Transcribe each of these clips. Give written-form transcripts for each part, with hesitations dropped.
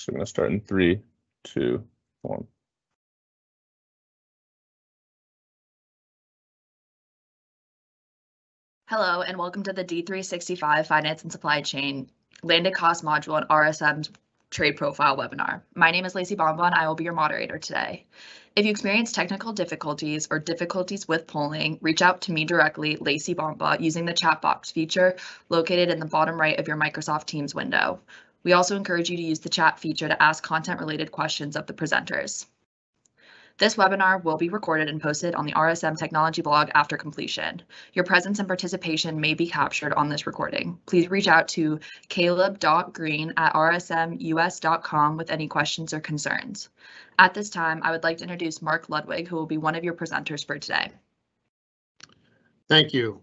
So I'm going to start in 3, 2, 1. Hello, and welcome to the D365 Finance and Supply Chain Landed Cost Module and RSM Trade Profile webinar. My name is Lacey Bonbon. I will be your moderator today. If you experience technical difficulties or difficulties with polling, reach out to me directly, Lacey Bonbon, using the chat box feature located in the bottom right of your Microsoft Teams window. We also encourage you to use the chat feature to ask content-related questions of the presenters. This webinar will be recorded and posted on the RSM technology blog after completion. Your presence and participation may be captured on this recording. Please reach out to caleb.green@rsmus.com with any questions or concerns. At this time, I would like to introduce Mark Ludwig, who will be one of your presenters for today. Thank you.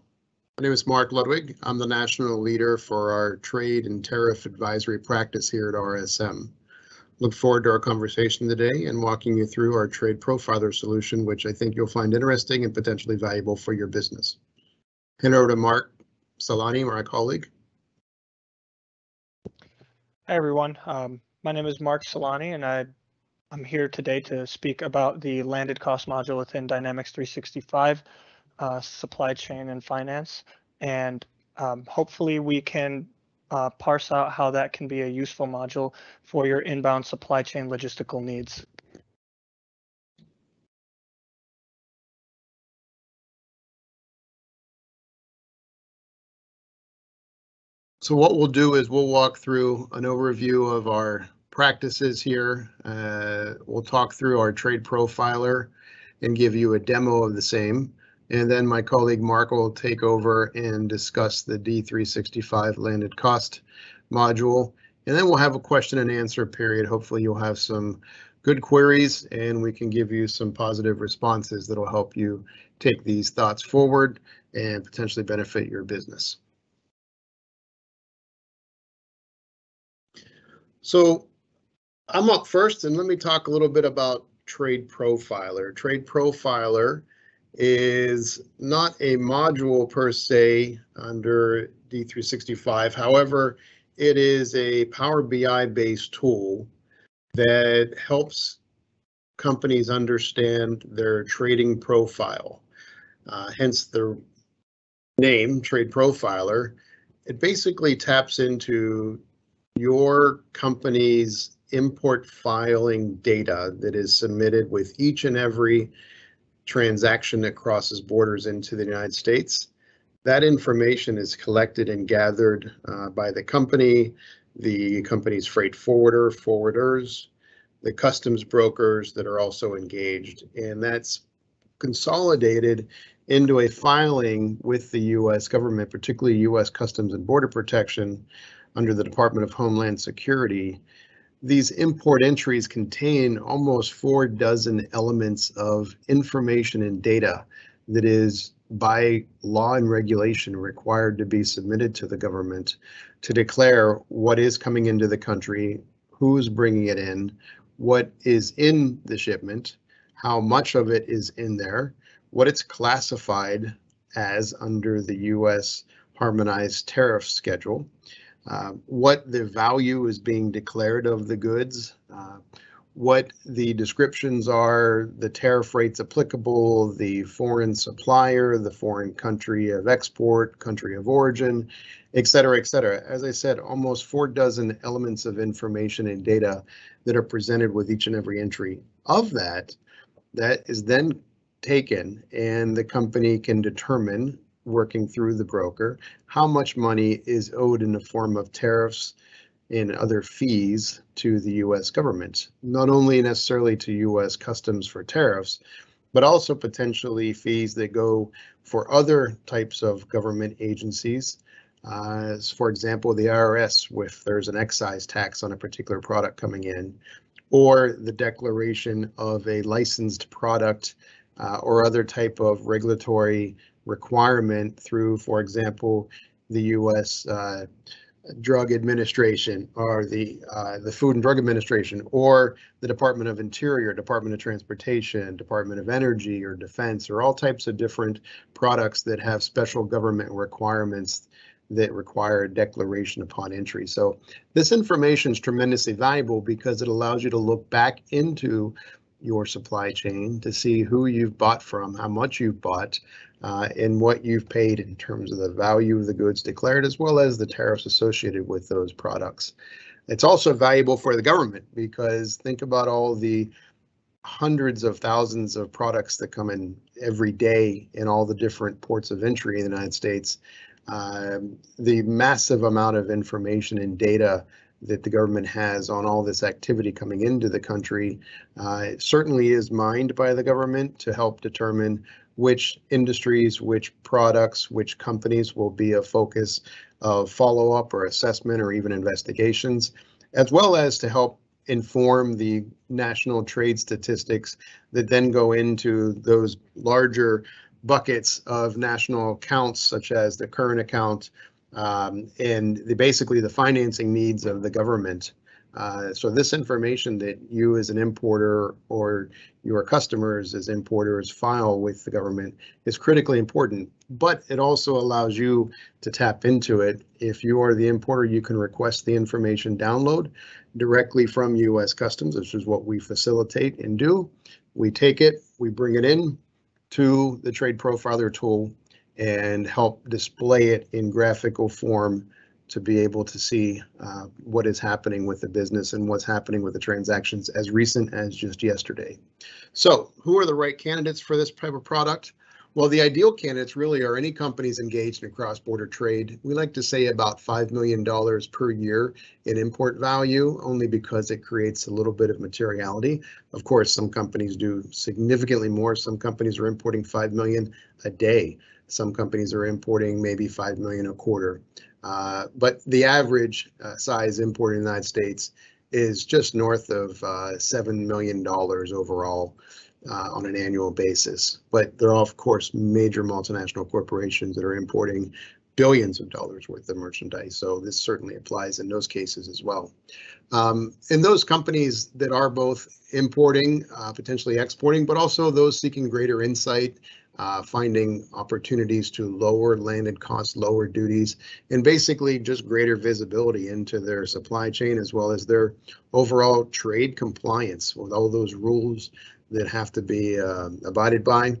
My name is Mark Ludwig. I'm the national leader for our trade and tariff advisory practice here at RSM. Look forward to our conversation today and walking you through our trade profiler solution, which I think you'll find interesting and potentially valuable for your business. Hand over to Mark Solani, my colleague. Hi, everyone. My name is Mark Solani, and I'm here today to speak about the landed cost module within Dynamics 365 supply chain and finance. And hopefully we can parse out how that can be a useful module for your inbound supply chain logistical needs. So what we'll do is we'll walk through an overview of our practices here. We'll talk through our trade profiler and give you a demo of the same. And then my colleague Mark will take over and discuss the D365 landed cost module. And then we'll have a question and answer period. Hopefully you'll have some good queries and we can give you some positive responses that'll help you take these thoughts forward and potentially benefit your business. So I'm up first, and let me talk a little bit about Trade Profiler. Trade Profiler is not a module per se under D365. However, it is a Power BI based tool that helps companies understand their trading profile. Hence the name Trade Profiler. It basically taps into your company's import filing data that is submitted with each and every transaction that crosses borders into the United States. That information is collected and gathered by the company's freight forwarders, the customs brokers that are also engaged, and that's consolidated into a filing with the U.S. government, particularly U.S. Customs and Border Protection under the Department of Homeland Security. These import entries contain almost 4 dozen elements of information and data that is by law and regulation required to be submitted to the government to declare what is coming into the country, who's bringing it in, what is in the shipment, how much of it is in there, what it's classified as under the U.S. harmonized tariff schedule, what the value is being declared of the goods, what the descriptions are, the tariff rates applicable, the foreign supplier, the foreign country of export, country of origin, et cetera, et cetera. As I said, almost 4 dozen elements of information and data that are presented with each and every entry. Of that is then taken and the company can determine, working through the broker, how much money is owed in the form of tariffs and other fees to the U.S. government, not only necessarily to U.S. Customs for tariffs, but also potentially fees that go for other types of government agencies. As for example, the IRS, if there's an excise tax on a particular product coming in, or the declaration of a licensed product or other type of regulatory requirement through, for example, the U.S. Drug Administration or the Food and Drug Administration or the Department of Interior, Department of Transportation, Department of Energy or Defense, or all types of different products that have special government requirements that require a declaration upon entry. So this information is tremendously valuable because it allows you to look back into your supply chain to see who you've bought from, how much you've bought, and what you've paid in terms of the value of the goods declared, as well as the tariffs associated with those products. It's also valuable for the government because think about all the hundreds of thousands of products that come in every day in all the different ports of entry in the United States. The massive amount of information and data that the government has on all this activity coming into the country certainly is mined by the government to help determine which industries, which products, which companies will be a focus of follow-up or assessment or even investigations, as well as to help inform the national trade statistics that then go into those larger buckets of national accounts, such as the current account and basically the financing needs of the government. So this information that you as an importer or your customers as importers file with the government is critically important, but it also allows you to tap into it. If you are the importer, you can request the information download directly from U.S. Customs, which is what we facilitate and do. We take it, we bring it in to the Trade Profiler tool and help display it in graphical form to be able to see what is happening with the business and what's happening with the transactions as recent as just yesterday. So who are the right candidates for this type of product? Well, the ideal candidates really are any companies engaged in cross-border trade. We like to say about $5 million per year in import value, only because it creates a little bit of materiality. Of course, some companies do significantly more. Some companies are importing 5 million a day. Some companies are importing maybe 5 million a quarter. But the average size import in the United States is just north of $7 million overall on an annual basis. But there are, of course, major multinational corporations that are importing billions of dollars worth of merchandise. So this certainly applies in those cases as well. And those companies that are both importing, potentially exporting, but also those seeking greater insight, finding opportunities to lower landed costs, lower duties, and basically just greater visibility into their supply chain as well as their overall trade compliance with all those rules that have to be abided by.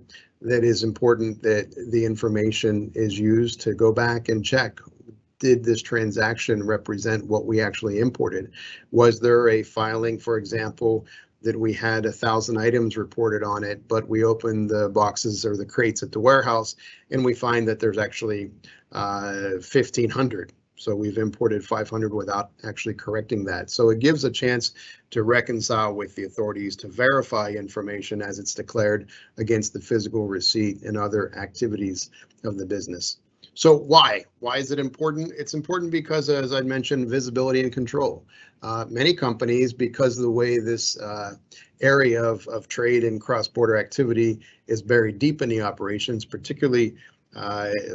That is important that the information is used to go back and check. Did this transaction represent what we actually imported? Was there a filing, for example, that we had 1,000 items reported on it, but we opened the boxes or the crates at the warehouse and we find that there's actually 1,500. So we've imported 500 without actually correcting that. So it gives a chance to reconcile with the authorities to verify information as it's declared against the physical receipt and other activities of the business. So why? Why is it important? It's important because, as I mentioned, visibility and control. Many companies, because of the way this area of trade and cross-border activity is buried deep in the operations, particularly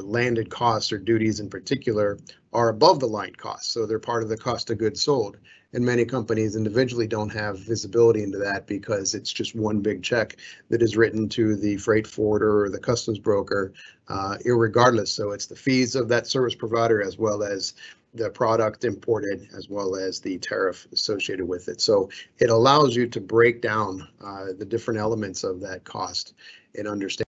landed costs or duties in particular, are above the line costs. So they're part of the cost of goods sold. And many companies individually don't have visibility into that because it's just one big check that is written to the freight forwarder or the customs broker, irregardless. So it's the fees of that service provider as well as the product imported, as well as the tariff associated with it. So it allows you to break down the different elements of that cost and understand.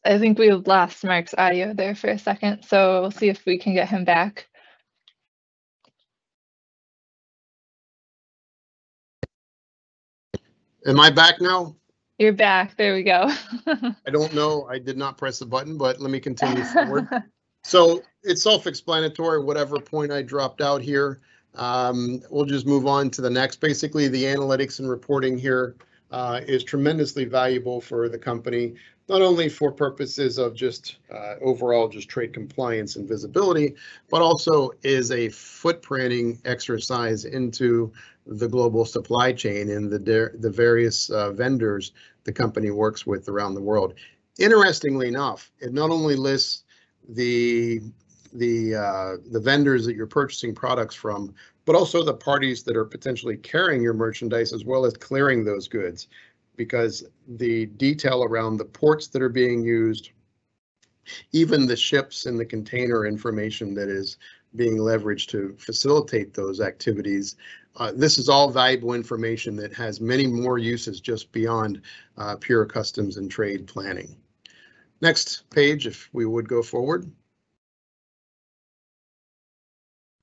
I think we lost Mark's audio there for a second, so we'll see if we can get him back. Am I back now? You're back. There we go. I don't know. I did not press the button, but let me continue forward. So it's self-explanatory, whatever point I dropped out here. We'll just move on to the next. Basically, the analytics and reporting here is tremendously valuable for the company, not only for purposes of just overall just trade compliance and visibility, but also is a footprinting exercise into the global supply chain and the various vendors the company works with around the world. Interestingly enough, it not only lists the vendors that you're purchasing products from, but also the parties that are potentially carrying your merchandise as well as clearing those goods, because the detail around the ports that are being used, even the ships and the container information that is being leveraged to facilitate those activities. This is all valuable information that has many more uses just beyond pure customs and trade planning. Next page, if we would go forward.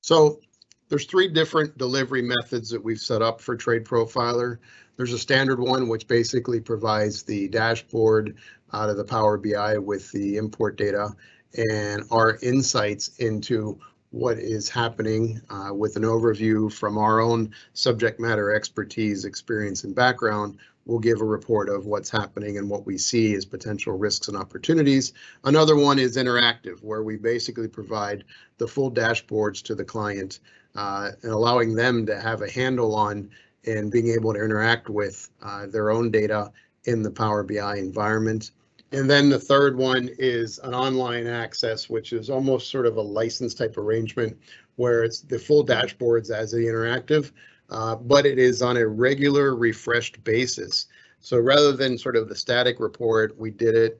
So there's 3 different delivery methods that we've set up for Trade Profiler. There's a standard one, which basically provides the dashboard out of the Power BI with the import data and our insights into what is happening with an overview from our own subject matter expertise, experience, and background. We'll give a report of what's happening and what we see as potential risks and opportunities. Another one is interactive, where we basically provide the full dashboards to the client and allowing them to have a handle on and being able to interact with their own data in the Power BI environment. And then the third one is an online access, which is almost sort of a license type arrangement where it's the full dashboards as the interactive, but it is on a regular refreshed basis. So rather than sort of the static report, we did it.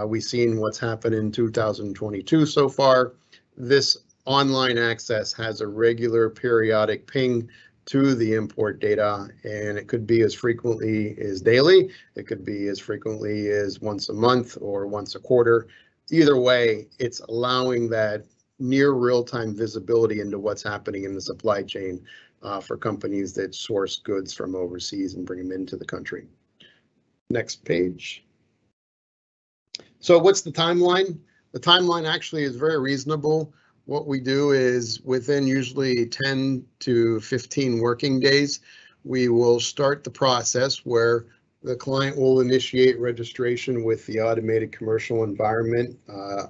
We've seen what's happened in 2022 so far. This online access has a regular periodic ping to the import data, and it could be as frequently as daily. It could be as frequently as once a month or once a quarter. Either way, it's allowing that near real-time visibility into what's happening in the supply chain for companies that source goods from overseas and bring them into the country. Next page. So what's the timeline? The timeline actually is very reasonable. What we do is within usually 10 to 15 working days, we will start the process where the client will initiate registration with the automated commercial environment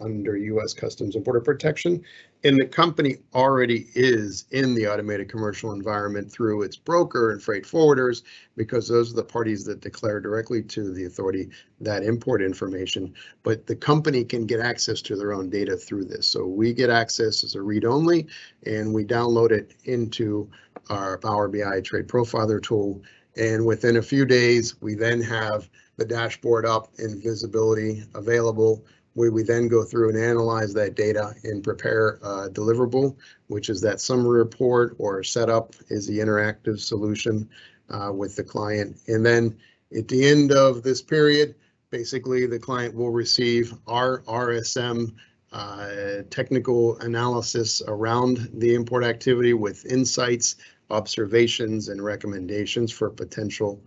under U.S. Customs and Border Protection. And the company already is in the automated commercial environment through its broker and freight forwarders, because those are the parties that declare directly to the authority that import information. But the company can get access to their own data through this. So we get access as a read-only, and we download it into our Power BI Trade Profiler tool. And within a few days, we then have the dashboard up and visibility available, where we then go through and analyze that data and prepare a deliverable, which is that summary report, or setup is the interactive solution with the client. And then at the end of this period, basically the client will receive our RSM technical analysis around the import activity with insights, observations, and recommendations for potential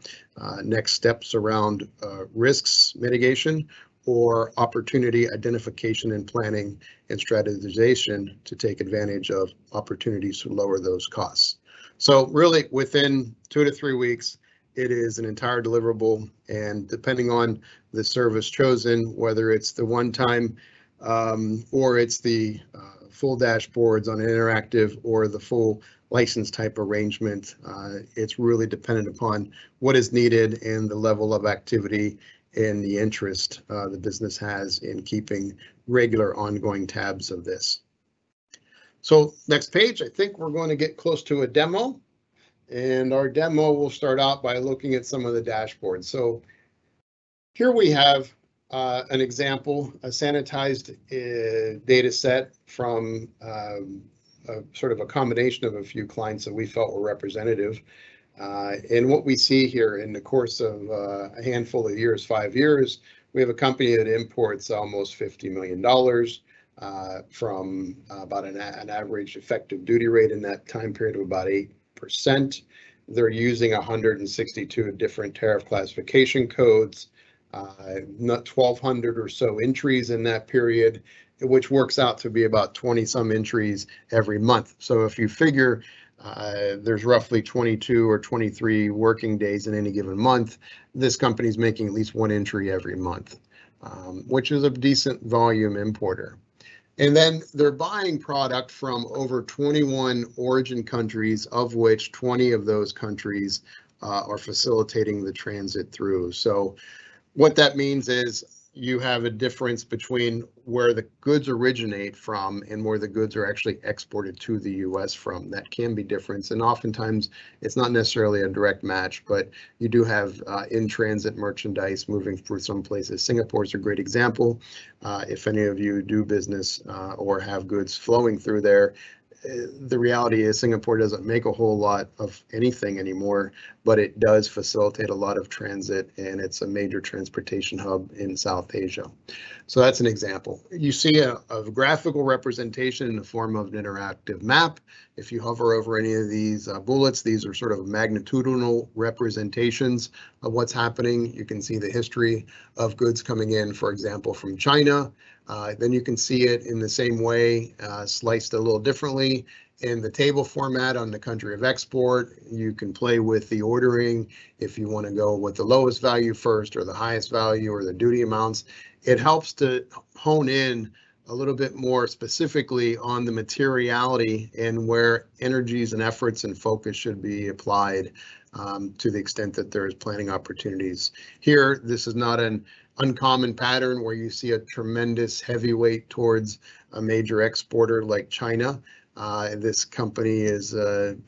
next steps around risks mitigation or opportunity identification and planning and strategization to take advantage of opportunities to lower those costs. So really within 2 to 3 weeks, it is an entire deliverable, and depending on the service chosen, whether it's the one-time or it's the full dashboards on an interactive or the full license type arrangement, it's really dependent upon what is needed and the level of activity and the interest the business has in keeping regular ongoing tabs of this. So next page, I think we're going to get close to a demo, and our demo will start out by looking at some of the dashboards. So here we have an example, a sanitized data set from sort of a combination of a few clients that we felt were representative. And what we see here in the course of a handful of years, 5 years, we have a company that imports almost $50 million from about an average effective duty rate in that time period of about 8%. They're using 162 different tariff classification codes, not 1,200 or so entries in that period, which works out to be about 20 some entries every month. So if you figure There's roughly 22 or 23 working days in any given month. This company is making at least one entry every month, which is a decent volume importer. And then they're buying product from over 21 origin countries, of which 20 of those countries are facilitating the transit through. So what that means is you have a difference between where the goods originate from and where the goods are actually exported to the US from. That can be different, and oftentimes it's not necessarily a direct match, but you do have in-transit merchandise moving through some places. Singapore is a great example. If any of you do business or have goods flowing through there, the reality is Singapore doesn't make a whole lot of anything anymore, but it does facilitate a lot of transit, and it's a major transportation hub in South Asia. So that's an example. You see a graphical representation in the form of an interactive map. If you hover over any of these bullets, these are sort of magnitudinal representations of what's happening. You can see the history of goods coming in, for example, from China. Then you can see it in the same way, sliced a little differently in the table format on the country of export. You can play with the ordering if you want to go with the lowest value first or the highest value or the duty amounts. It helps to hone in a little bit more specifically on the materiality and where energies and efforts and focus should be applied to the extent that there's planning opportunities. Here, this is not an uncommon pattern where you see a tremendous heavyweight towards a major exporter like China. This company is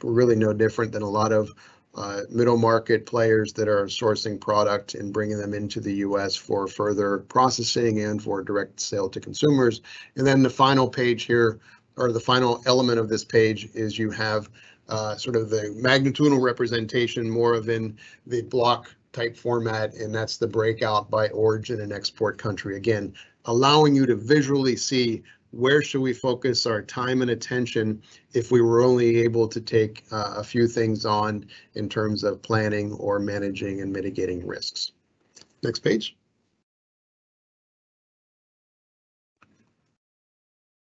really no different than a lot of middle market players that are sourcing product and bringing them into the US for further processing and for direct sale to consumers. And then the final page here, or the final element of this page, is you have sort of the magnitudinal representation more of in the block type format, and that's the breakout by origin and export country. Again, allowing you to visually see where should we focus our time and attention if we were only able to take a few things on in terms of planning or managing and mitigating risks. Next page.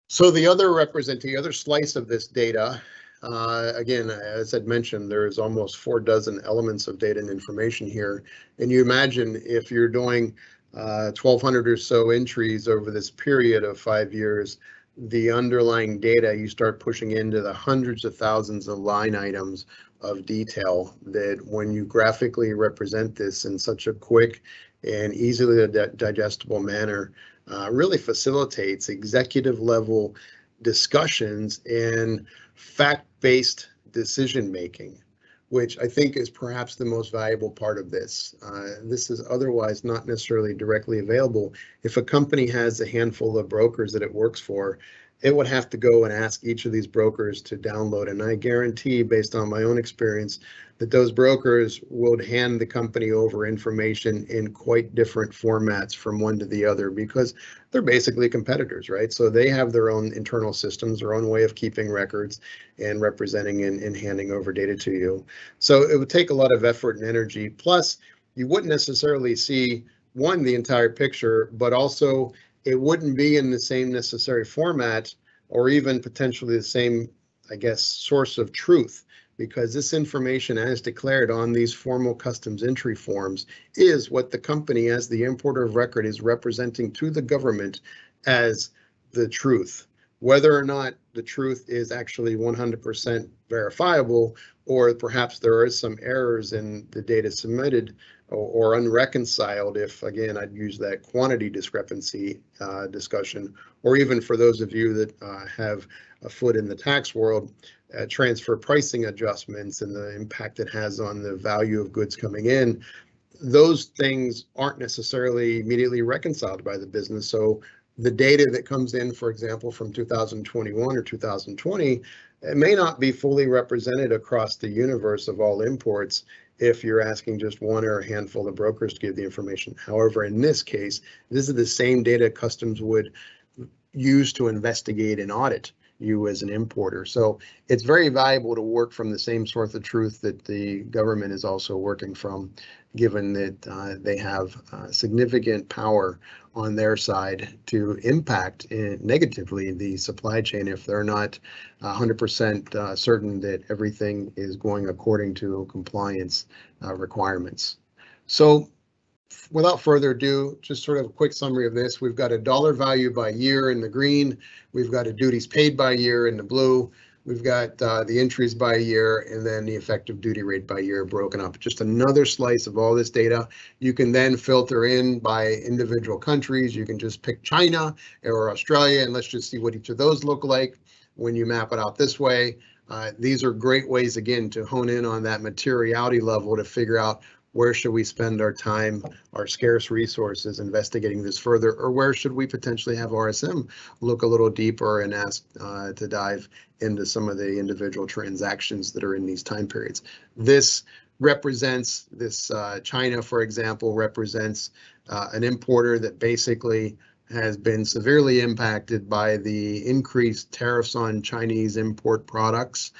So the other slice of this data, again, as I'd mentioned, there's almost 4 dozen elements of data and information here. And you imagine if you're doing 1,200 or so entries over this period of 5 years, the underlying data, you start pushing into the hundreds of thousands of line items of detail that when you graphically represent this in such a quick and easily digestible manner, really facilitates executive level discussions and fact-based decision making, which I think is perhaps the most valuable part of this. This is otherwise not necessarily directly available. If a company has a handful of brokers that it works for, it would have to go and ask each of these brokers to download. And I guarantee, based on my own experience, that those brokers would hand the company over information in quite different formats from one to the other, because they're basically competitors, right? So they have their own internal systems, their own way of keeping records and representing and handing over data to you. So it would take a lot of effort and energy. Plus, you wouldn't necessarily see, one, the entire picture, but also it wouldn't be in the same necessary format or even potentially the same, I guess, source of truth, because this information as declared on these formal customs entry forms is what the company as the importer of record is representing to the government as the truth. Whether or not the truth is actually 100% verifiable, or perhaps there are some errors in the data submitted or unreconciled, if again I'd use that quantity discrepancy discussion, or even for those of you that have a foot in the tax world, transfer pricing adjustments and the impact it has on the value of goods coming in, those things aren't necessarily immediately reconciled by the business. So the data that comes in, for example, from 2021 or 2020, it may not be fully represented across the universe of all imports if you're asking just one or a handful of brokers to give the information. However, in this case, this is the same data customs would use to investigate and audit. you as an importer. So it's very valuable to work from the same source of truth that the government is also working from, given that they have significant power on their side to impact negatively the supply chain if they're not 100% certain that everything is going according to compliance requirements. So without further ado, just sort of a quick summary of this. We've got a dollar value by year in the green. We've got a duties paid by year in the blue. We've got the entries by year, and then the effective duty rate by year broken up. Just another slice of all this data. You can then filter in by individual countries. You can just pick China or Australia, and let's just see what each of those look like when you map it out this way. These are great ways, again, to hone in on that materiality level to figure out where should we spend our time, our scarce resources investigating this further, or where should we potentially have RSM look a little deeper and ask to dive into some of the individual transactions that are in these time periods. This represents, China, for example, represents an importer that basically has been severely impacted by the increased tariffs on Chinese import products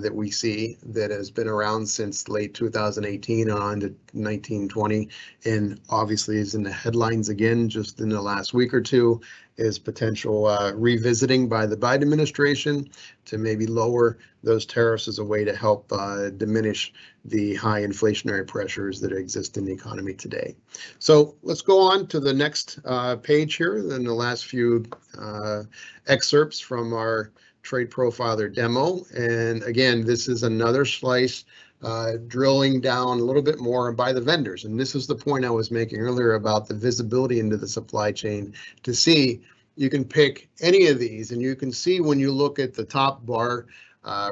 that we see, that has been around since late 2018 on to 1920, and obviously is in the headlines again just in the last week or two, is potential revisiting by the Biden administration to maybe lower those tariffs as a way to help diminish the high inflationary pressures that exist in the economy today. So let's go on to the next page here, then the last few excerpts from our trade profiler demo. And again, this is another slice drilling down a little bit more by the vendors. And this is the point I was making earlier about the visibility into the supply chain. To see, you can pick any of these, and you can see when you look at the top bar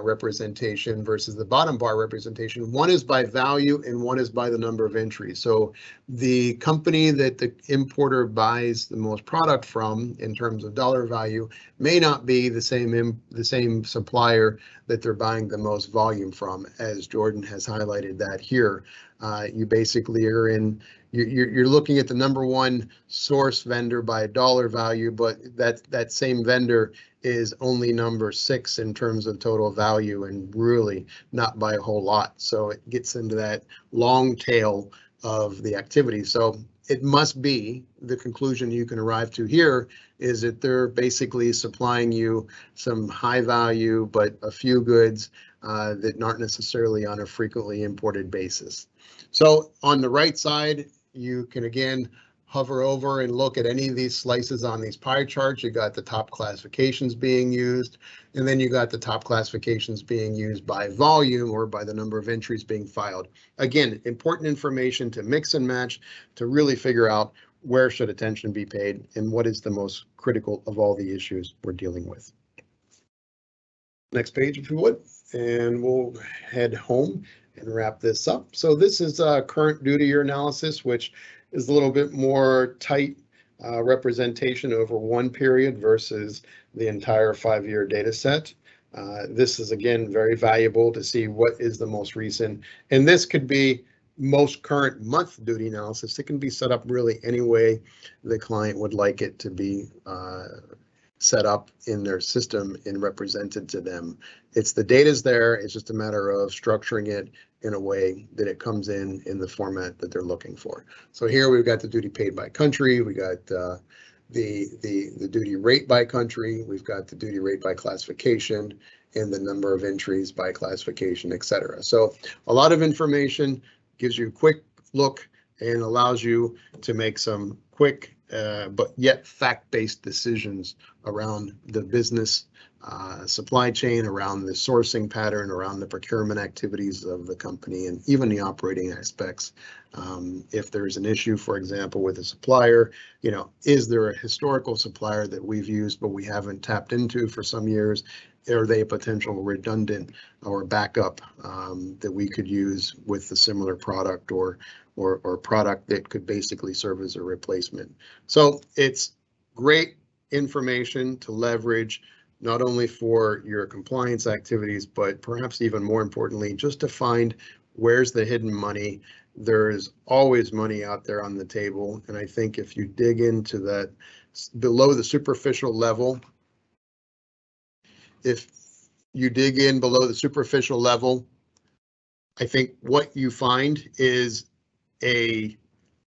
representation versus the bottom bar representation, one is by value and one is by the number of entries. So the company that the importer buys the most product from in terms of dollar value may not be the same supplier that they're buying the most volume from, as Jordan has highlighted that here. You basically are in, you're looking at the number one source vendor by dollar value, but that same vendor is only number 6 in terms of total value, and really not by a whole lot. So it gets into that long tail of the activity. So it must be, the conclusion you can arrive to here is that they're basically supplying you some high value, but a few goods that aren't necessarily on a frequently imported basis. So on the right side, you can again hover over and look at any of these slices on these pie charts. You got the top classifications being used, and then you got the top classifications being used by volume or by the number of entries being filed. Again, important information to mix and match to really figure out where should attention be paid and what is the most critical of all the issues we're dealing with. Next page, if you would, and we'll head home and wrap this up. So this is a current duty year analysis, which is a little bit more tight representation over one period versus the entire 5-year data set. This is, again, very valuable to see what is the most recent, and this could be most current month duty analysis. It can be set up really any way the client would like it to be set up in their system and represented to them. It's the data's there, it's just a matter of structuring it in a way that it comes in the format that they're looking for. So here we've got the duty paid by country, we got the duty rate by country, we've got the duty rate by classification, and the number of entries by classification, etc. So a lot of information, gives you a quick look and allows you to make some quick but yet fact-based decisions around the business supply chain, around the sourcing pattern, around the procurement activities of the company, and even the operating aspects. If there's an issue, for example, with a supplier, is there a historical supplier that we've used but we haven't tapped into for some years? Are they a potential redundant or backup that we could use with a similar product or product that could basically serve as a replacement? So it's great information to leverage, not only for your compliance activities, but perhaps even more importantly, just to find where's the hidden money. There's always money out there on the table. And I think if you dig into that below the superficial level, if you dig in below the superficial level, I think what you find is a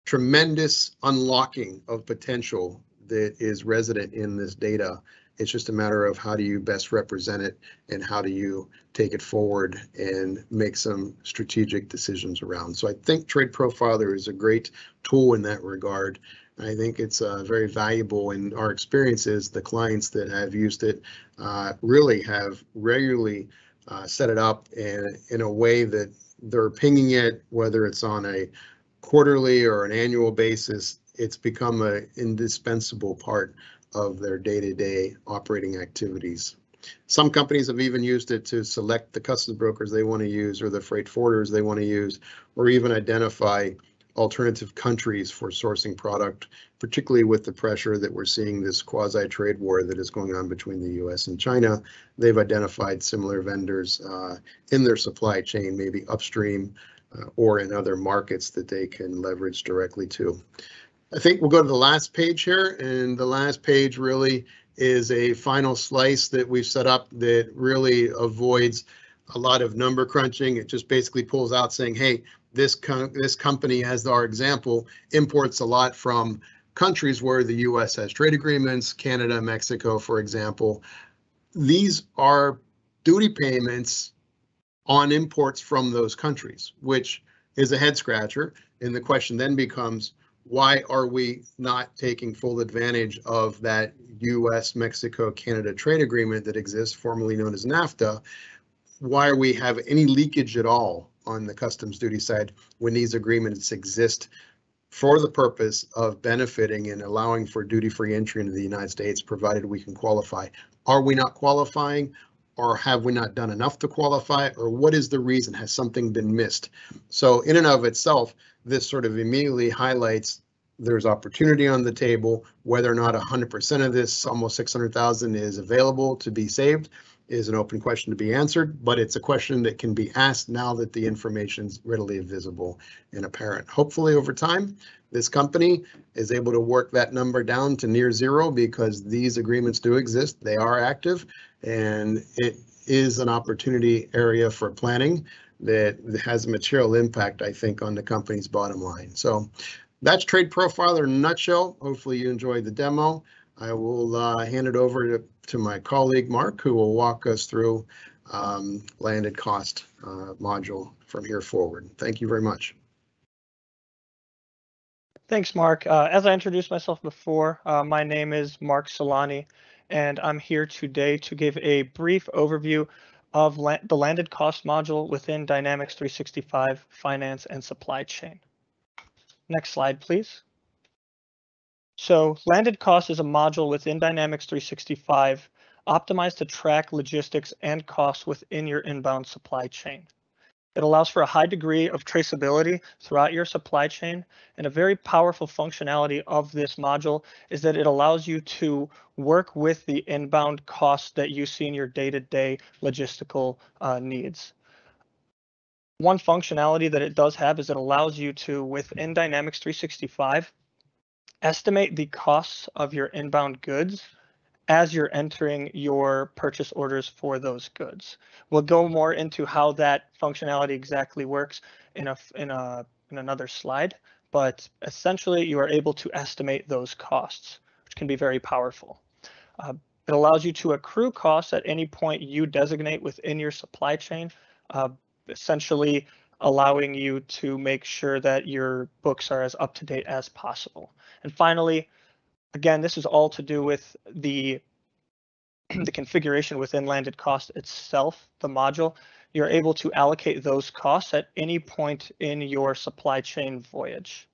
tremendous unlocking of potential that is resident in this data. It's just a matter of how do you best represent it and how do you take it forward and make some strategic decisions around. So I think Trade Profiler is a great tool in that regard. I think it's very valuable in our experiences. The clients that have used it really have regularly set it up in a way that they're pinging it, whether it's on a quarterly or an annual basis. It's become an indispensable part of their day-to-day operating activities. Some companies have even used it to select the customs brokers they want to use or the freight forwarders they want to use, or even identify alternative countries for sourcing product, particularly with the pressure that we're seeing, this quasi-trade war that is going on between the US and China. They've identified similar vendors in their supply chain, maybe upstream or in other markets that they can leverage directly to. I think we'll go to the last page here, and the last page really is a final slice that we've set up that really avoids a lot of number crunching. It just basically pulls out saying, hey, this company, as our example, imports a lot from countries where the US has trade agreements, Canada, Mexico, for example. These are duty payments on imports from those countries, which is a head scratcher. And the question then becomes, why are we not taking full advantage of that US, Mexico, Canada trade agreement that exists, formerly known as NAFTA? Why are we have any leakage at all on the customs duty side when these agreements exist for the purpose of benefiting and allowing for duty-free entry into the United States, provided we can qualify? Are we not qualifying, or have we not done enough to qualify, or what is the reason? Has something been missed? So in and of itself, this sort of immediately highlights there's opportunity on the table. Whether or not 100% of this, almost 600,000, is available to be saved is an open question to be answered, but it's a question that can be asked now that the information is readily visible and apparent. Hopefully over time, this company is able to work that number down to near zero, because these agreements do exist, they are active, and it is an opportunity area for planning that has a material impact, I think, on the company's bottom line. So that's Trade Profiler in a nutshell. Hopefully you enjoyed the demo. I will hand it over to my colleague, Mark, who will walk us through landed cost module from here forward. Thank you very much. Thanks, Mark. As I introduced myself before, my name is Mark Solani, and I'm here today to give a brief overview of the landed cost module within Dynamics 365 Finance and Supply Chain. Next slide, please. So landed cost is a module within Dynamics 365 optimized to track logistics and costs within your inbound supply chain. It allows for a high degree of traceability throughout your supply chain, and a very powerful functionality of this module is that it allows you to work with the inbound costs that you see in your day-to-day logistical needs. One functionality that it does have is it allows you to, within Dynamics 365, estimate the costs of your inbound goods as you're entering your purchase orders for those goods. We'll go more into how that functionality exactly works in another slide, but essentially you are able to estimate those costs, which can be very powerful. It allows you to accrue costs at any point you designate within your supply chain, essentially allowing you to make sure that your books are as up to date as possible. And finally, again, this is all to do with the configuration within landed cost itself, the module. You're able to allocate those costs at any point in your supply chain voyage.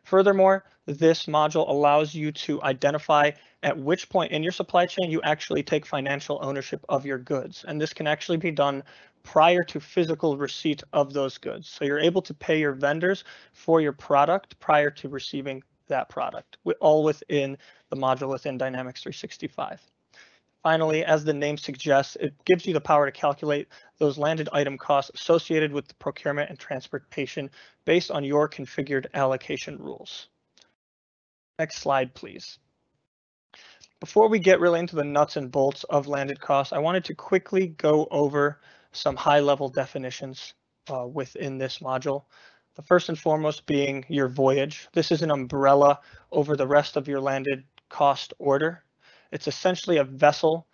Furthermore, this module allows you to identify at which point in your supply chain you actually take financial ownership of your goods. And this can actually be done prior to physical receipt of those goods. So you're able to pay your vendors for your product prior to receiving that product, all within the module within Dynamics 365. Finally, as the name suggests, it gives you the power to calculate those landed item costs associated with the procurement and transportation based on your configured allocation rules. Next slide, please. Before we get really into the nuts and bolts of landed costs, I wanted to quickly go over some high-level definitions within this module. The first and foremost being your voyage. This is an umbrella over the rest of your landed cost order. It's essentially a vessel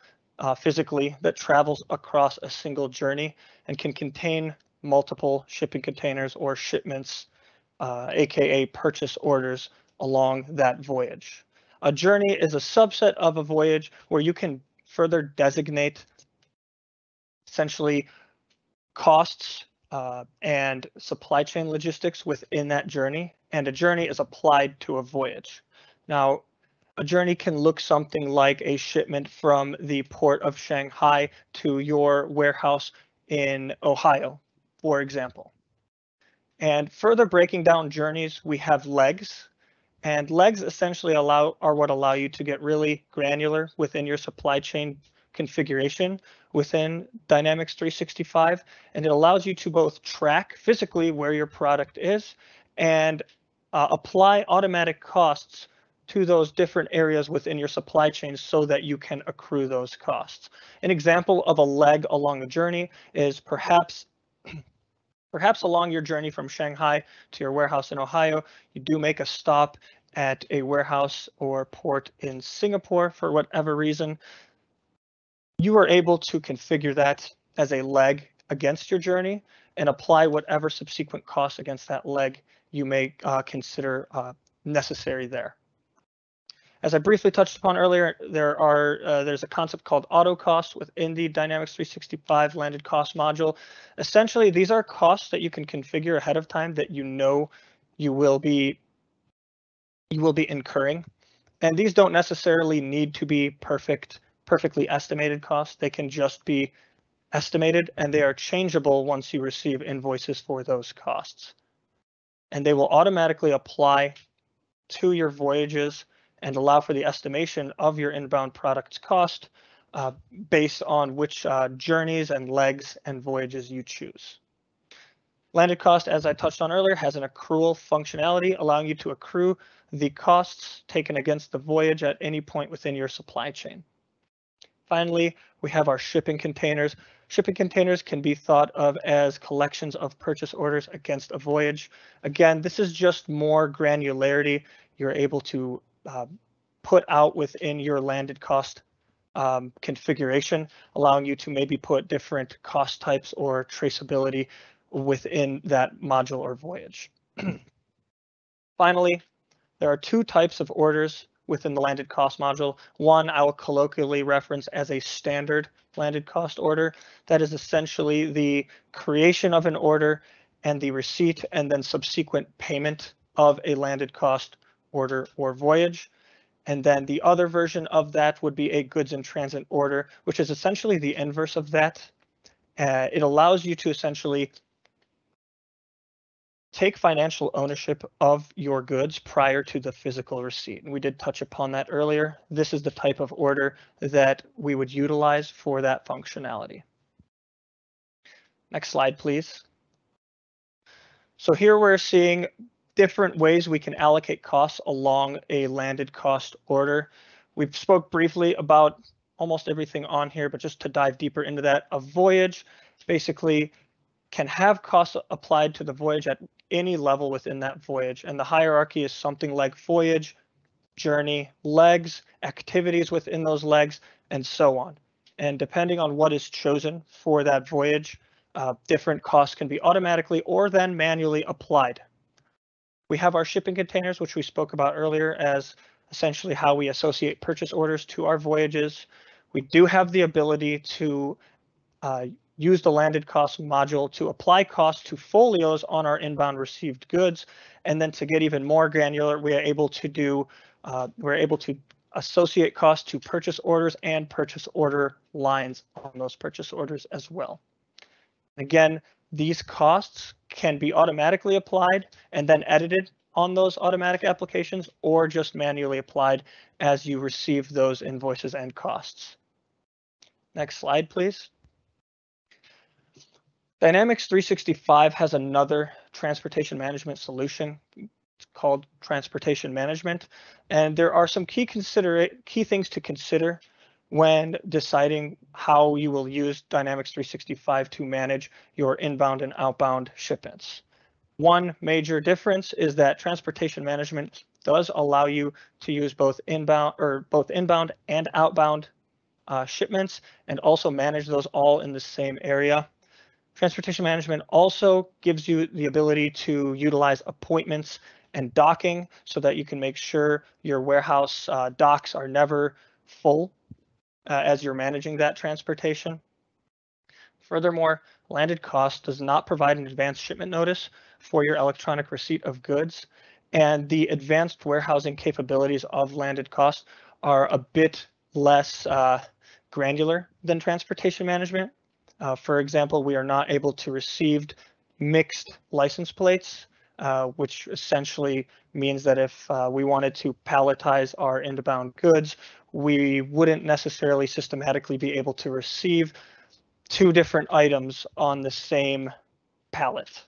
physically that travels across a single journey and can contain multiple shipping containers or shipments, aka purchase orders along that voyage. A journey is a subset of a voyage where you can further designate essentially costs and supply chain logistics within that journey, and a journey is applied to a voyage. Now, a journey can look something like a shipment from the port of Shanghai to your warehouse in Ohio, for example. And further breaking down journeys, we have legs. And legs essentially are what allow you to get really granular within your supply chain configuration within Dynamics 365. And it allows you to both track physically where your product is and apply automatic costs to those different areas within your supply chain so that you can accrue those costs. An example of a leg along a journey is perhaps along your journey from Shanghai to your warehouse in Ohio, you do make a stop at a warehouse or port in Singapore for whatever reason. You are able to configure that as a leg against your journey and apply whatever subsequent costs against that leg you may consider necessary there. As I briefly touched upon earlier, there's a concept called auto costs within the Dynamics 365 landed cost module. Essentially, these are costs that you can configure ahead of time that you know you will be incurring. And these don't necessarily need to be perfectly estimated costs. They can just be estimated, and they are changeable once you receive invoices for those costs. And they will automatically apply to your voyages and allow for the estimation of your inbound product's cost based on which journeys and legs and voyages you choose. Landed cost, as I touched on earlier, has an accrual functionality, allowing you to accrue the costs taken against the voyage at any point within your supply chain. Finally, we have our shipping containers. Shipping containers can be thought of as collections of purchase orders against a voyage. Again, this is just more granularity you're able to put out within your landed cost configuration, allowing you to maybe put different cost types or traceability within that module or voyage. Finally, there are two types of orders within the landed cost module. One I will colloquially reference as a standard landed cost order. That is essentially the creation of an order and the receipt and then subsequent payment of a landed cost order or voyage. And then the other version of that would be a goods in transit order, which is essentially the inverse of that. It allows you to essentially take financial ownership of your goods prior to the physical receipt. And we did touch upon that earlier. This is the type of order that we would utilize for that functionality. Next slide, please. So here we're seeing different ways we can allocate costs along a landed cost order. We've spoke briefly about almost everything on here, but just to dive deeper into that, a voyage basically can have costs applied to the voyage at any level within that voyage. And the hierarchy is something like voyage, journey, legs, activities within those legs, and so on. And depending on what is chosen for that voyage, different costs can be automatically or then manually applied. We have our shipping containers, which we spoke about earlier, as essentially how we associate purchase orders to our voyages. We do have the ability to use the landed cost module to apply costs to folios on our inbound received goods. And then to get even more granular, we're able to associate costs to purchase orders and purchase order lines on those purchase orders as well. Again, these costs can be automatically applied and then edited on those automatic applications, or just manually applied as you receive those invoices and costs. Next slide, please. Dynamics 365 has another transportation management solution called transportation management. And there are some key things to consider when deciding how you will use Dynamics 365 to manage your inbound and outbound shipments. One major difference is that transportation management does allow you to use both inbound and outbound shipments, and also manage those all in the same area. Transportation management also gives you the ability to utilize appointments and docking so that you can make sure your warehouse docks are never full as you're managing that transportation. Furthermore, landed cost does not provide an advanced shipment notice for your electronic receipt of goods, and the advanced warehousing capabilities of landed cost are a bit less granular than transportation management. For example, we are not able to receive mixed license plates, which essentially means that if we wanted to palletize our inbound goods, we wouldn't necessarily systematically be able to receive two different items on the same pallet.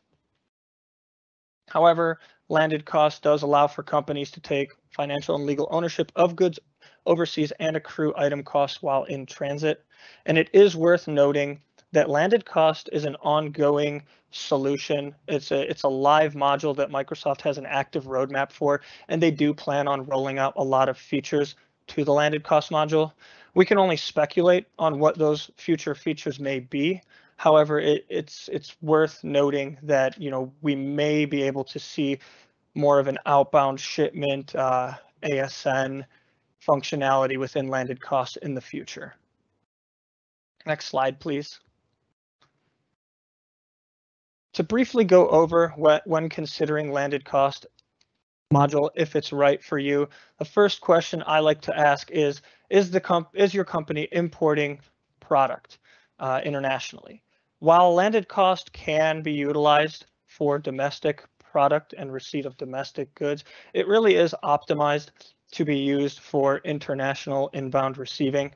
However, landed cost does allow for companies to take financial and legal ownership of goods overseas and accrue item costs while in transit. And it is worth noting that landed cost is an ongoing solution. It's a live module that Microsoft has an active roadmap for, and they do plan on rolling out a lot of features to the landed cost module. We can only speculate on what those future features may be. However, it's worth noting that we may be able to see more of an outbound shipment ASN functionality within landed cost in the future. Next slide, please. To briefly go over when considering landed cost module, if it's right for you, the first question I like to ask is your company importing product internationally? While landed cost can be utilized for domestic product and receipt of domestic goods, it really is optimized to be used for international inbound receiving.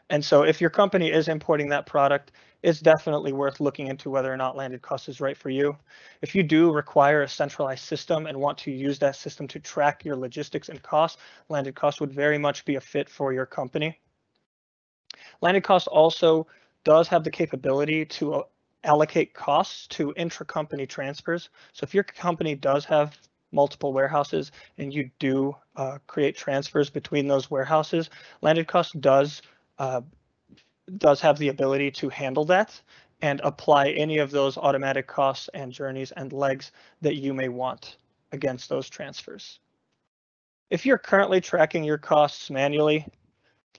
And so if your company is importing that product, it's definitely worth looking into whether or not landed cost is right for you. If you do require a centralized system and want to use that system to track your logistics and costs, landed cost would very much be a fit for your company. Landed cost also does have the capability to allocate costs to intra-company transfers. So if your company does have multiple warehouses and you do create transfers between those warehouses, landed cost does have the ability to handle that and apply any of those automatic costs and journeys and legs that you may want against those transfers. If you're currently tracking your costs manually,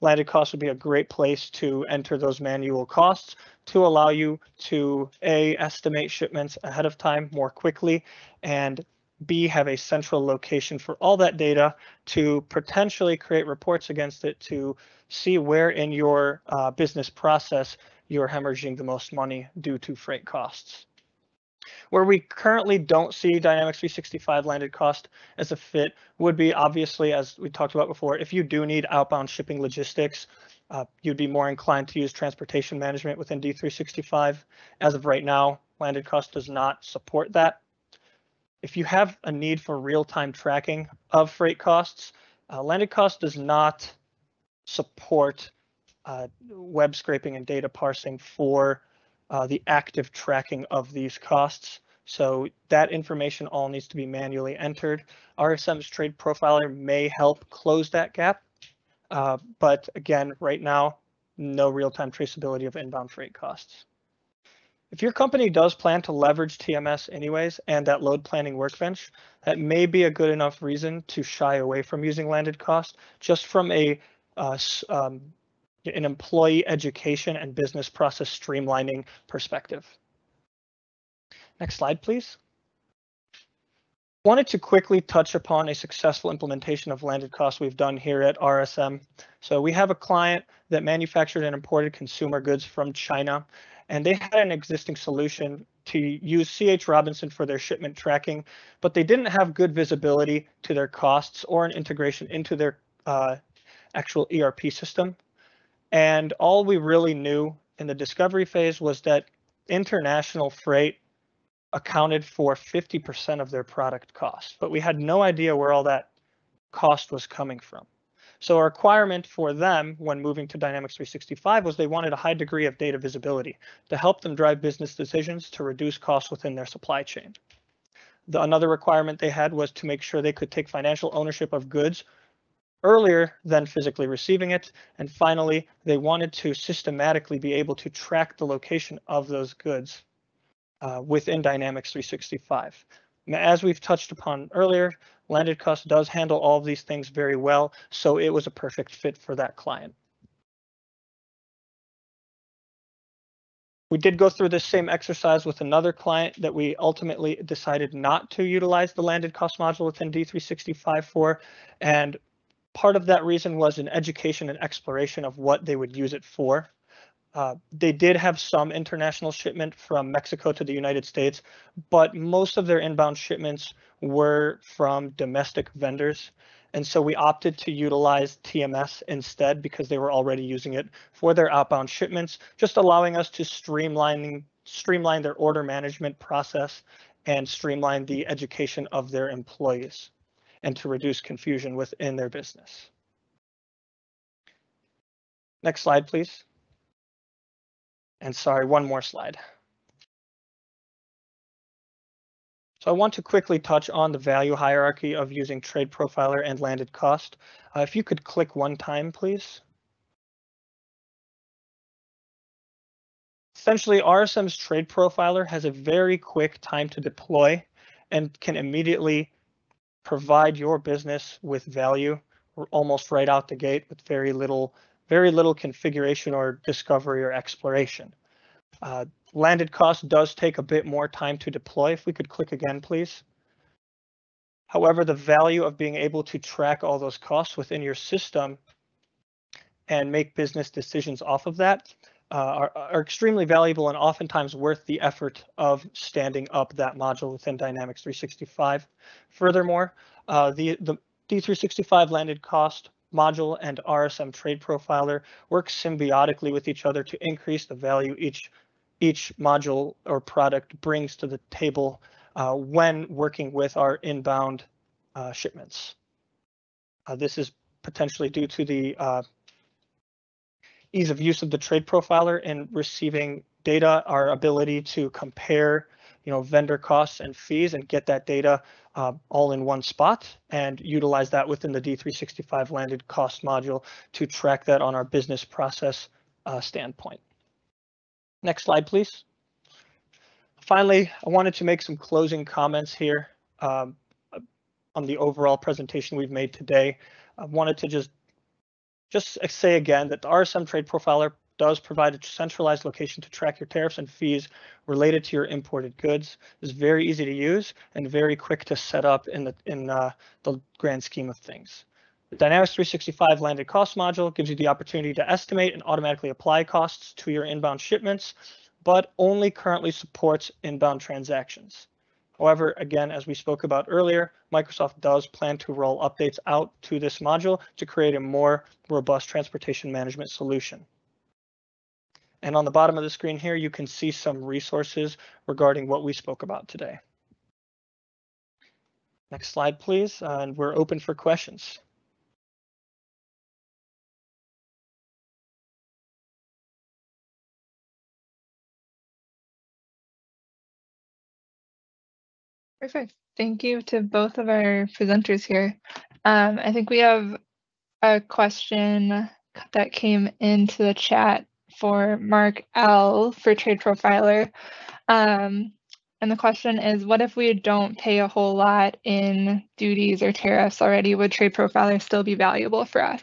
landed cost would be a great place to enter those manual costs to allow you to A, estimate shipments ahead of time more quickly, and B, have a central location for all that data to potentially create reports against it to see where in your business process you're hemorrhaging the most money due to freight costs. Where we currently don't see Dynamics 365 landed cost as a fit would be obviously, as we talked about before, if you do need outbound shipping logistics, you'd be more inclined to use transportation management within D365. As of right now, landed cost does not support that. If you have a need for real-time tracking of freight costs, landed cost does not support web scraping and data parsing for the active tracking of these costs. So that information all needs to be manually entered. RSM's trade profiler may help close that gap. But again, right now, no real-time traceability of inbound freight costs. If your company does plan to leverage TMS anyways and that load planning workbench, that may be a good enough reason to shy away from using landed cost just from an employee education and business process streamlining perspective. Next slide, please. Wanted to quickly touch upon a successful implementation of landed cost we've done here at RSM. So we have a client that manufactured and imported consumer goods from China, and they had an existing solution to use CH Robinson for their shipment tracking, but they didn't have good visibility to their costs or an integration into their actual ERP system. And all we really knew in the discovery phase was that international freight accounted for 50% of their product cost, but we had no idea where all that cost was coming from. So a requirement for them when moving to Dynamics 365 was they wanted a high degree of data visibility to help them drive business decisions to reduce costs within their supply chain. Another requirement they had was to make sure they could take financial ownership of goods earlier than physically receiving it. And finally, they wanted to systematically be able to track the location of those goods within Dynamics 365. As we've touched upon earlier, landed cost does handle all of these things very well, so it was a perfect fit for that client. We did go through this same exercise with another client that we ultimately decided not to utilize the landed cost module within D365 for, and part of that reason was an education and exploration of what they would use it for. They did have some international shipment from Mexico to the United States, but most of their inbound shipments were from domestic vendors. And so we opted to utilize TMS instead because they were already using it for their outbound shipments, just allowing us to streamline their order management process and streamline the education of their employees and to reduce confusion within their business. Next slide, please. And sorry, one more slide. So I want to quickly touch on the value hierarchy of using Trade Profiler and landed cost. If you could click one time, please. Essentially, RSM's Trade Profiler has a very quick time to deploy and can immediately provide your business with value almost right out the gate with very little configuration or discovery or exploration. Landed cost does take a bit more time to deploy. If we could click again, please. However, the value of being able to track all those costs within your system and make business decisions off of that are extremely valuable and oftentimes worth the effort of standing up that module within Dynamics 365. Furthermore, the D365 landed cost module and RSM Trade Profiler work symbiotically with each other to increase the value each module or product brings to the table when working with our inbound shipments. This is potentially due to the ease of use of the Trade Profiler in receiving data, our ability to compare vendor costs and fees and get that data all in one spot and utilize that within the D365 landed cost module to track that on our business process standpoint. Next slide, please. Finally, I wanted to make some closing comments here on the overall presentation we've made today. I wanted to just say again that the RSM Trade Profiler does provide a centralized location to track your tariffs and fees related to your imported goods. It's very easy to use and very quick to set up in the grand scheme of things. The Dynamics 365 landed cost module gives you the opportunity to estimate and automatically apply costs to your inbound shipments, but only currently supports inbound transactions. However, again, as we spoke about earlier, Microsoft does plan to roll updates out to this module to create a more robust transportation management solution. And on the bottom of the screen here, you can see some resources regarding what we spoke about today. Next slide, please, and we're open for questions. Perfect. Thank you to both of our presenters here. I think we have a question that came into the chat for Mark L for Trade Profiler. And the question is, what if we don't pay a whole lot in duties or tariffs already? Would Trade Profiler still be valuable for us?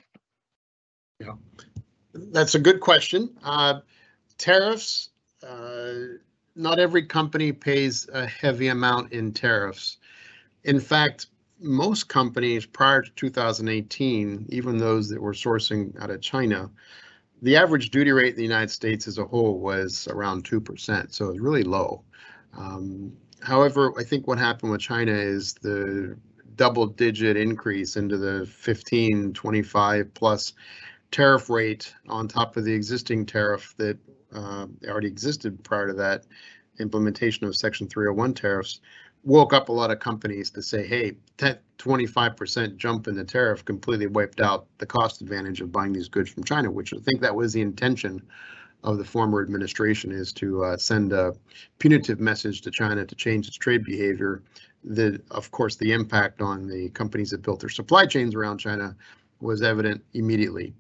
Yeah, that's a good question. Tariffs, not every company pays a heavy amount in tariffs. In fact, most companies prior to 2018, even those that were sourcing out of China, the average duty rate in the United States as a whole was around 2%, so it's really low. However, I think what happened with China is the double-digit increase into the 15, 25 plus tariff rate on top of the existing tariff that already existed prior to that implementation of Section 301 tariffs woke up a lot of companies to say, hey, that 25% jump in the tariff completely wiped out the cost advantage of buying these goods from China, which I think that was the intention of the former administration, is to send a punitive message to China to change its trade behavior. Of course, the impact on the companies that built their supply chains around China was evident immediately.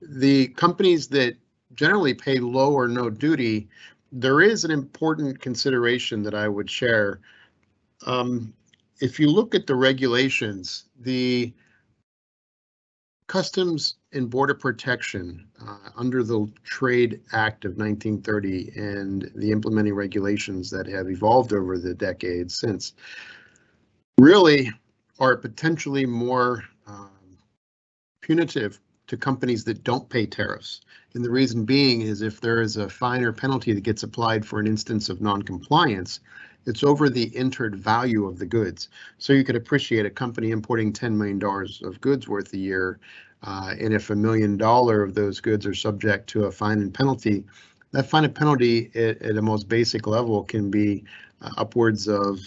The companies that generally pay low or no duty, there is an important consideration that I would share. If you look at the regulations, the Customs and Border Protection under the Trade Act of 1930 and the implementing regulations that have evolved over the decades since really are potentially more punitive to companies that don't pay tariffs. And the reason being is if there is a fine or penalty that gets applied for an instance of non-compliance, it's over the entered value of the goods. So you could appreciate a company importing $10 million of goods worth a year, and if $1 million of those goods are subject to a fine and penalty, that fine and penalty at a most basic level can be upwards of,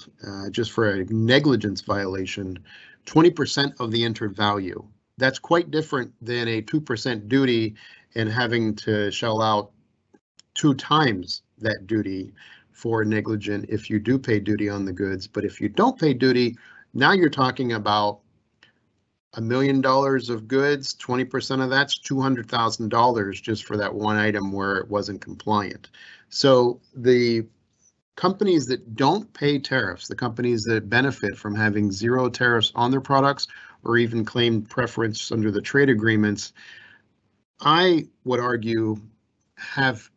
just for a negligence violation, 20% of the entered value. That's quite different than a 2% duty and having to shell out 2 times that duty for negligent if you do pay duty on the goods. But if you don't pay duty, now you're talking about $1 million of goods, 20% of that's $200,000 just for that one item where it wasn't compliant. So the companies that don't pay tariffs, the companies that benefit from having 0 tariffs on their products or even claim preference under the trade agreements, I would argue have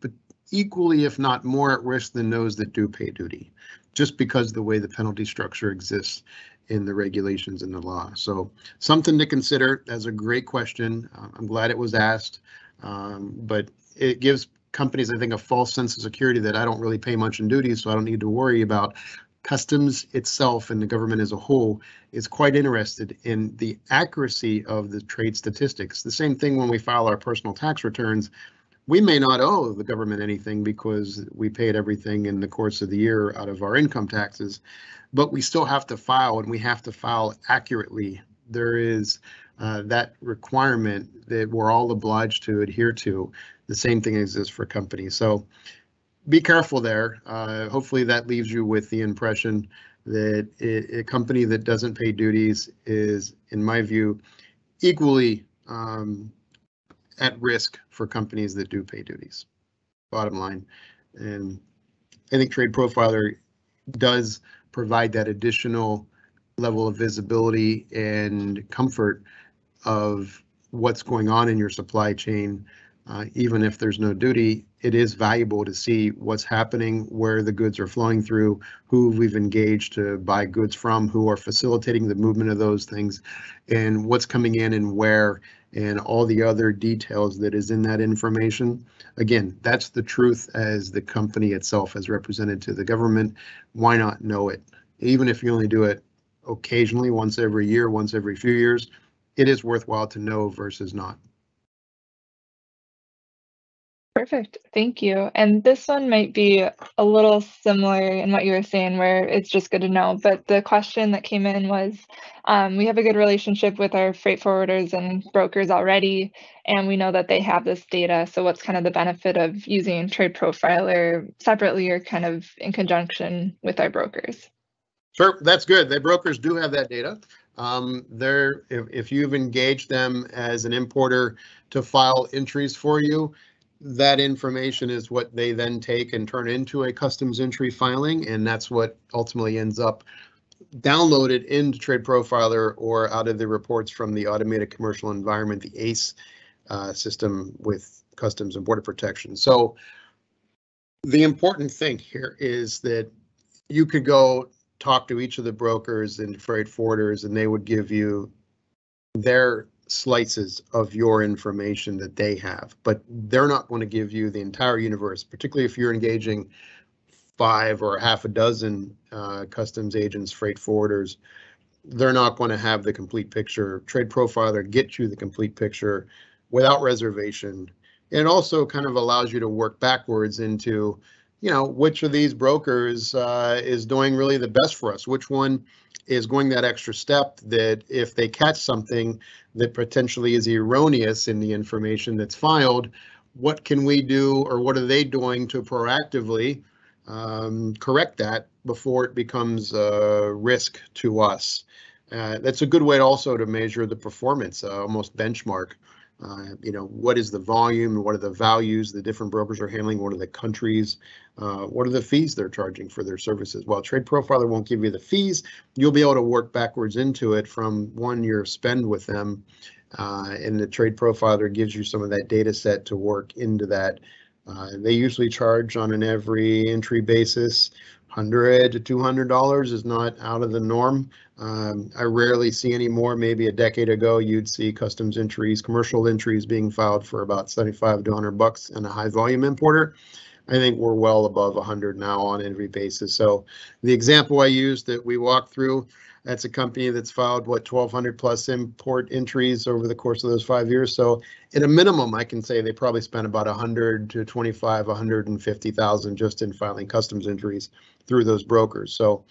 equally, if not more, at risk than those that do pay duty, just because of the way the penalty structure exists in the regulations and the law. So something to consider. That's a great question. I'm glad it was asked, but it gives companies, I think, a false sense of security that I don't really pay much in duties, so I don't need to worry about. Customs itself and the government as a whole is quite interested in the accuracy of the trade statistics. The same thing when we file our personal tax returns. We may not owe the government anything because we paid everything in the course of the year out of our income taxes, but we still have to file, and we have to file accurately. There is that requirement that we're all obliged to adhere to. The same thing exists for companies. So be careful there. Hopefully that leaves you with the impression that a company that doesn't pay duties is, in my view, equally at risk for companies that do pay duties, bottom line. And I think Trade Profiler does provide that additional level of visibility and comfort of what's going on in your supply chain. Even if there's no duty, it is valuable to see what's happening, where the goods are flowing through, who we've engaged to buy goods from, who are facilitating the movement of those things, and what's coming in and where, and all the other details that is in that information. Again, that's the truth as the company itself has represented to the government. Why not know it? Even if you only do it occasionally, once every year, once every few years, it is worthwhile to know versus not. Perfect. Thank you. And this one might be a little similar in what you were saying, where it's just good to know. But the question that came in was, we have a good relationship with our freight forwarders and brokers already, and we know that they have this data. So what's kind of the benefit of using Trade Profiler separately or kind of in conjunction with our brokers? Sure, that's good. The brokers do have that data. If you've engaged them as an importer to file entries for you, that information is what they then take and turn into a customs entry filing, and that's what ultimately ends up downloaded into Trade Profiler or out of the reports from the Automated Commercial Environment, the ACE system with Customs and Border Protection. So the important thing here is that you could go talk to each of the brokers and freight forwarders, and they would give you their slices of your information that they have, but they're not going to give you the entire universe, particularly if you're engaging 5 or half a dozen customs agents, freight forwarders. They're not going to have the complete picture. Trade Profiler gets you the complete picture without reservation. It also kind of allows you to work backwards into which of these brokers is doing really the best for us? Which one is going that extra step that if they catch something that potentially is erroneous in the information that's filed, what can we do, or what are they doing to proactively correct that before it becomes a risk to us? That's a good way also to measure the performance, almost benchmark. What is the volume? What are the values the different brokers are handling? What are the countries? What are the fees they're charging for their services? While Trade Profiler won't give you the fees, you'll be able to work backwards into it from your spend with them. And the Trade Profiler gives you some of that data set to work into that. They usually charge on an every entry basis. $100 to $200 is not out of the norm. I rarely see any more. Maybe a decade ago, you'd see customs entries, commercial entries being filed for about $75 to $100 in a high volume importer. I think we're well above 100 now on every basis. So the example I used that we walked through, that's a company that's filed 1,200 plus import entries over the course of those 5 years. So at a minimum, I can say they probably spent about 100 to 25, 150,000 just in filing customs entries through those brokers. So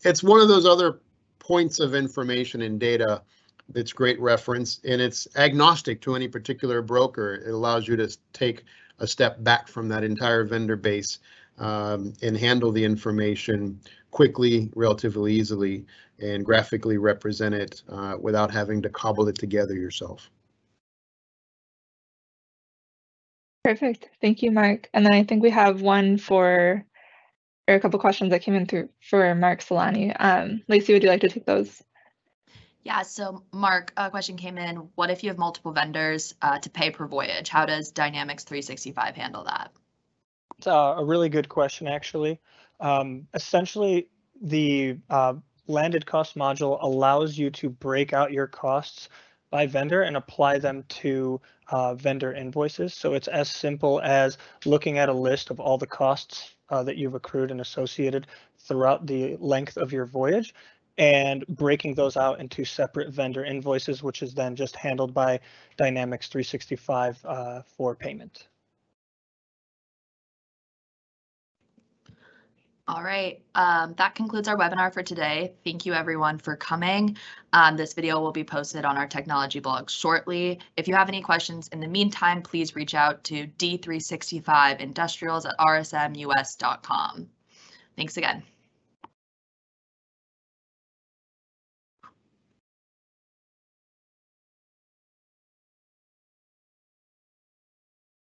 it's one of those other points of information and data that's great reference, and it's agnostic to any particular broker. It allows you to take a step back from that entire vendor base and handle the information quickly, relatively easily, and graphically represent it without having to cobble it together yourself. Perfect. Thank you, Mark. And then I think we have a couple questions that came in through for Mark Solani. Lacey, would you like to take those? Yeah, so Mark, a question came in. What if you have multiple vendors to pay per voyage? How does Dynamics 365 handle that? It's a really good question, actually. Essentially, the landed cost module allows you to break out your costs by vendor and apply them to vendor invoices. So it's as simple as looking at a list of all the costs that you've accrued and associated throughout the length of your voyage and breaking those out into separate vendor invoices, which is then just handled by Dynamics 365 for payment. All right, that concludes our webinar for today. Thank you everyone for coming. This video will be posted on our technology blog shortly. If you have any questions in the meantime, please reach out to D365industrials@rsmus.com. Thanks again.